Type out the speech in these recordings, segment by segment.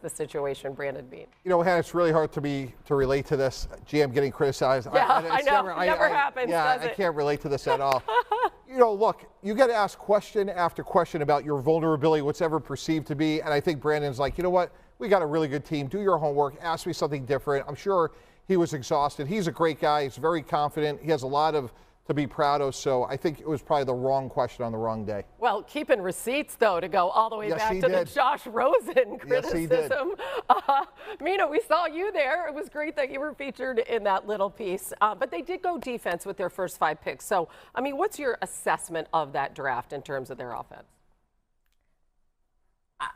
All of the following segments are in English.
the situation, Brandon Bean. You know, Hannah, it's really hard to relate to this. GM getting criticized. Yeah, I know. Never happens, does it? I can't relate to this at all. You know, look, you got to ask question after question about your vulnerability, what's ever perceived to be. And I think Brandon's like, you know what? We got a really good team. Do your homework. Ask me something different. I'm sure he was exhausted. He's a great guy. He's very confident. He has a lot to be proud of. So I think it was probably the wrong question on the wrong day. Well, keeping receipts, though, to go all the way back to the Josh Rosen criticism. Yes, Mina, we saw you there. It was great that you were featured in that little piece. But they did go defense with their first 5 picks. So, I mean, what's your assessment of that draft in terms of their offense?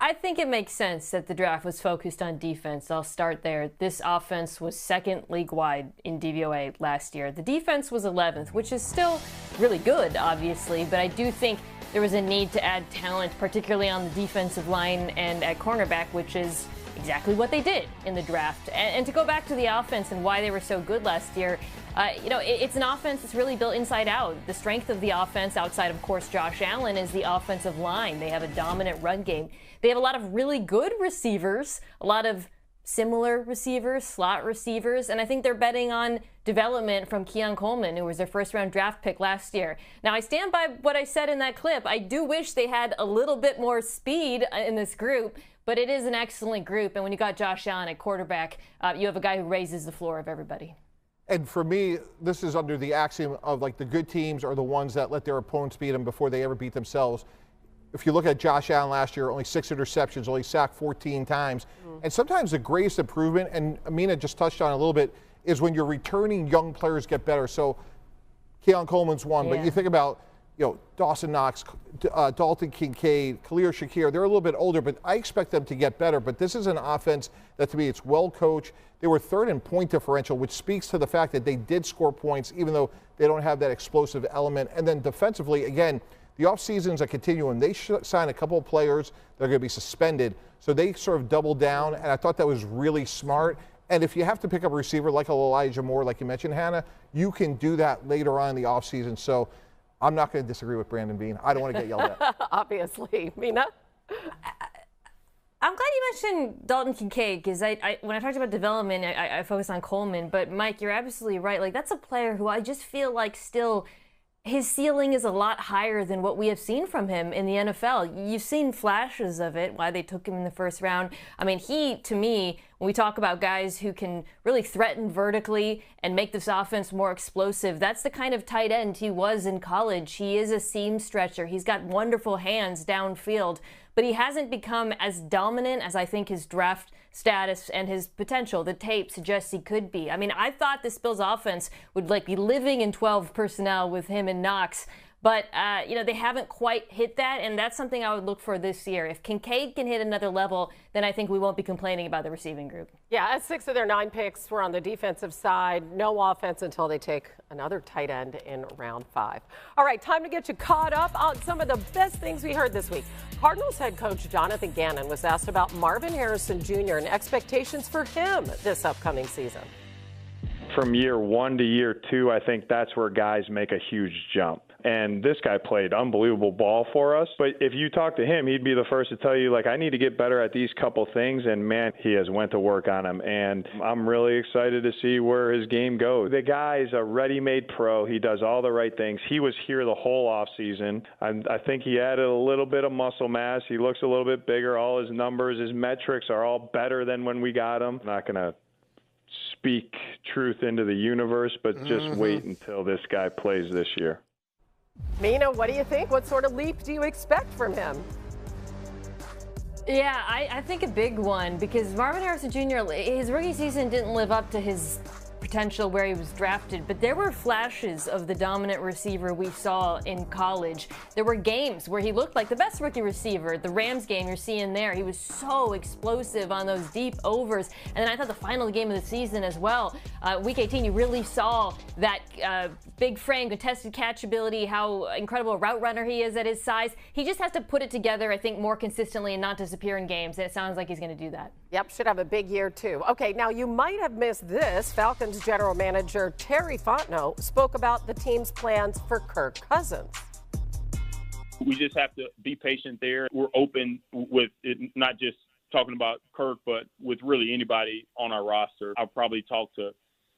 I think it makes sense that the draft was focused on defense. I'll start there. This offense was second league-wide in DVOA last year. The defense was 11th, which is still really good, obviously, but I do think there was a need to add talent, particularly on the defensive line and at cornerback, which is exactly what they did in the draft. And to go back to the offense and why they were so good last year, you know, it's an offense that's really built inside out. The strength of the offense, outside of course Josh Allen, is the offensive line. They have a dominant run game. They have a lot of really good receivers, a lot of similar receivers, slot receivers, and I think they're betting on development from Keon Coleman, who was their first-round draft pick last year. Now, I stand by what I said in that clip. I do wish they had a little bit more speed in this group, but it is an excellent group, and when you got Josh Allen at quarterback, you have a guy who raises the floor of everybody. And for me, this is under the axiom of, like, the good teams are the ones that let their opponents beat them before they ever beat themselves. If you look at Josh Allen last year, only 6 interceptions, only sacked 14 times. And sometimes the greatest improvement, and Amina just touched on it a little bit, is when you're returning young players get better. So Keon Coleman's one, but you think about, you know, Dawson Knox, Dalton Kincaid, Khalil Shakir. They're a little bit older, but I expect them to get better. But this is an offense that, to me, it's well coached. They were third in point differential, which speaks to the fact that they did score points, even though they don't have that explosive element. And then defensively, again, the offseason's a continuum. They signed a couple of players that are going to be suspended. So they sort of doubled down, and I thought that was really smart. And if you have to pick up a receiver like Elijah Moore, like you mentioned, Hannah, you can do that later on in the offseason. So I'm not going to disagree with Brandon Bean. I don't want to get yelled at. Obviously. Mina? I'm glad you mentioned Dalton Kincaid, because when I talked about development, I focused on Coleman. But, Mike, you're absolutely right. Like, that's a player who I just feel like still – his ceiling is a lot higher than what we have seen from him in the NFL. You've seen flashes of it, why they took him in the first round. I mean, he, to me, when we talk about guys who can really threaten vertically and make this offense more explosive, that's the kind of tight end he was in college. He is a seam stretcher. He's got wonderful hands downfield, but he hasn't become as dominant as I think his draft status and his potential, the tape suggests he could be. I mean, I thought this Bills offense would like be living in 12 personnel with him and Knox, but you know, they haven't quite hit that, and that's something I would look for this year. If Kincaid can hit another level, then I think we won't be complaining about the receiving group. Yeah, 6 of their 9 picks were on the defensive side. No offense until they take another tight end in round 5. All right, time to get you caught up on some of the best things we heard this week. Cardinals head coach Jonathan Gannon was asked about Marvin Harrison Jr. and expectations for him this upcoming season. From year 1 to year 2, I think that's where guys make a huge jump. And this guy played unbelievable ball for us. But if you talk to him, he'd be the first to tell you, like, I need to get better at these couple things. And, man, he has went to work on them. And I'm really excited to see where his game goes. The guy's a ready-made pro. He does all the right things. He was here the whole offseason. I think he added a little bit of muscle mass. He looks a little bit bigger. All his numbers, his metrics are all better than when we got him. I'm not going to speak truth into the universe, but just wait until this guy plays this year. Mina, what do you think? What sort of leap do you expect from him? Yeah, I think a big one, because Marvin Harrison Jr., his rookie season didn't live up to his potential where he was drafted, but there were flashes of the dominant receiver we saw in college. There were games where he looked like the best rookie receiver. The Rams game you're seeing there, he was so explosive on those deep overs. And then I thought the final game of the season as well, week 18, you really saw that big frame, contested catch ability, how incredible a route runner he is at his size. He just has to put it together, I think, more consistently and not disappear in games, and it sounds like he's going to do that. Yep, should have a big year too. Okay, now you might have missed this. Falcons general manager Terry Fontenot spoke about the team's plans for Kirk Cousins. We just have to be patient there. We're open with it, not just talking about Kirk, but with really anybody on our roster. I've probably talked to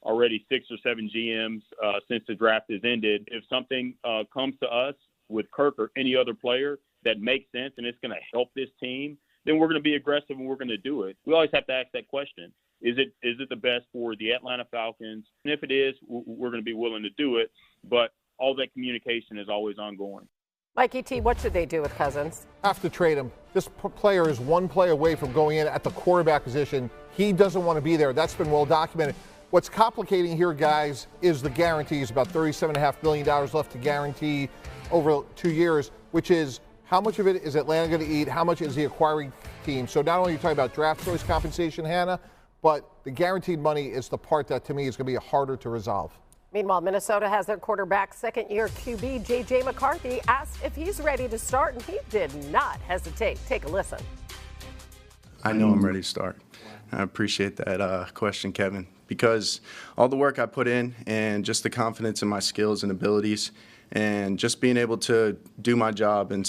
already 6 or 7 GMs since the draft has ended. If something comes to us with Kirk or any other player that makes sense and it's going to help this team, then we're going to be aggressive and we're going to do it. We always have to ask that question. Is it the best for the Atlanta Falcons? And if it is, we're going to be willing to do it. But all that communication is always ongoing. Mikey T, what should they do with Cousins? Have to trade him. This player is one play away from going in at the quarterback position. He doesn't want to be there. That's been well documented. What's complicating here, guys, is the guarantees. About $37.5 million left to guarantee over 2 years, which is how much of it is Atlanta going to eat? How much is the acquiring team? So not only are you talking about draft choice compensation, Hannah, but the guaranteed money is the part that, to me, is going to be harder to resolve. Meanwhile, Minnesota has their quarterback, second-year QB J.J. McCarthy, asked if he's ready to start, and he did not hesitate. Take a listen. I know I'm ready to start. I appreciate that question, Kevin, because all the work I put in and just the confidence in my skills and abilities and just being able to do my job and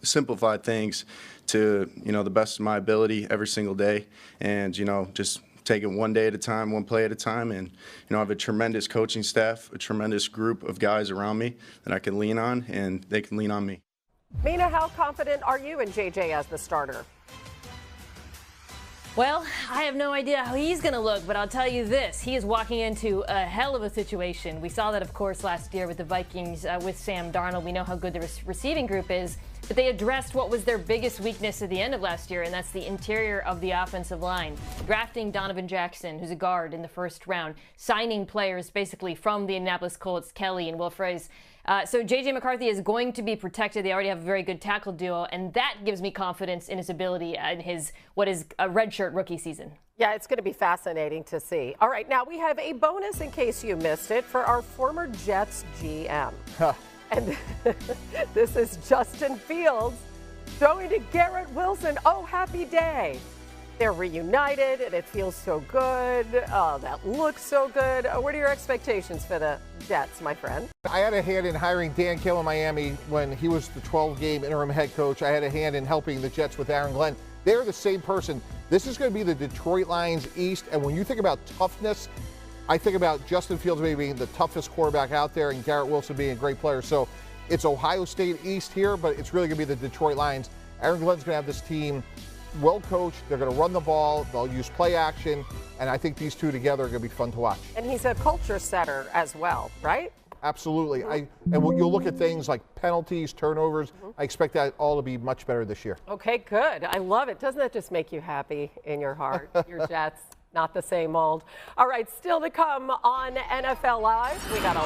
simplify things to, the best of my ability every single day and, just take it one day at a time, one play at a time. And, I have a tremendous coaching staff, a tremendous group of guys around me that I can lean on, and they can lean on me. Mina, how confident are you in JJ as the starter? Well, I have no idea how he's going to look, but I'll tell you this. He is walking into a hell of a situation. We saw that, of course, last year with the Vikings with Sam Darnold. We know how good the receiving group is, but they addressed what was their biggest weakness at the end of last year, and that's the interior of the offensive line. Drafting Donovan Jackson, who's a guard, in the first round, signing players basically from the Indianapolis Colts, Kelly and Will Fries. So J.J. McCarthy is going to be protected. They already have a very good tackle duo, and that gives me confidence in his ability and his what is a redshirt rookie season. Yeah, it's going to be fascinating to see. All right, now we have a bonus in case you missed it for our former Jets GM. And this is Justin Fields throwing to Garrett Wilson. Oh, happy day. They're reunited, and it feels so good. Oh, that looks so good. What are your expectations for the Jets, my friend? I had a hand in hiring Dan Campbell in Miami when he was the 12-game interim head coach. I had a hand in helping the Jets with Aaron Glenn. They're the same person. This is going to be the Detroit Lions East, and when you think about toughness, I think about Justin Fields maybe being the toughest quarterback out there and Garrett Wilson being a great player. So it's Ohio State East here, but it's really going to be the Detroit Lions. Aaron Glenn's going to have this team well coached. They're going to run the ball. They'll use play action. And I think these two together are going to be fun to watch. And he's a culture setter as well, right? Absolutely. And when you look at things like penalties, turnovers, I expect that all to be much better this year. Okay, good. I love it. Doesn't that just make you happy in your heart? Your Jets, not the same old. All right, still to come on NFL Live. We got a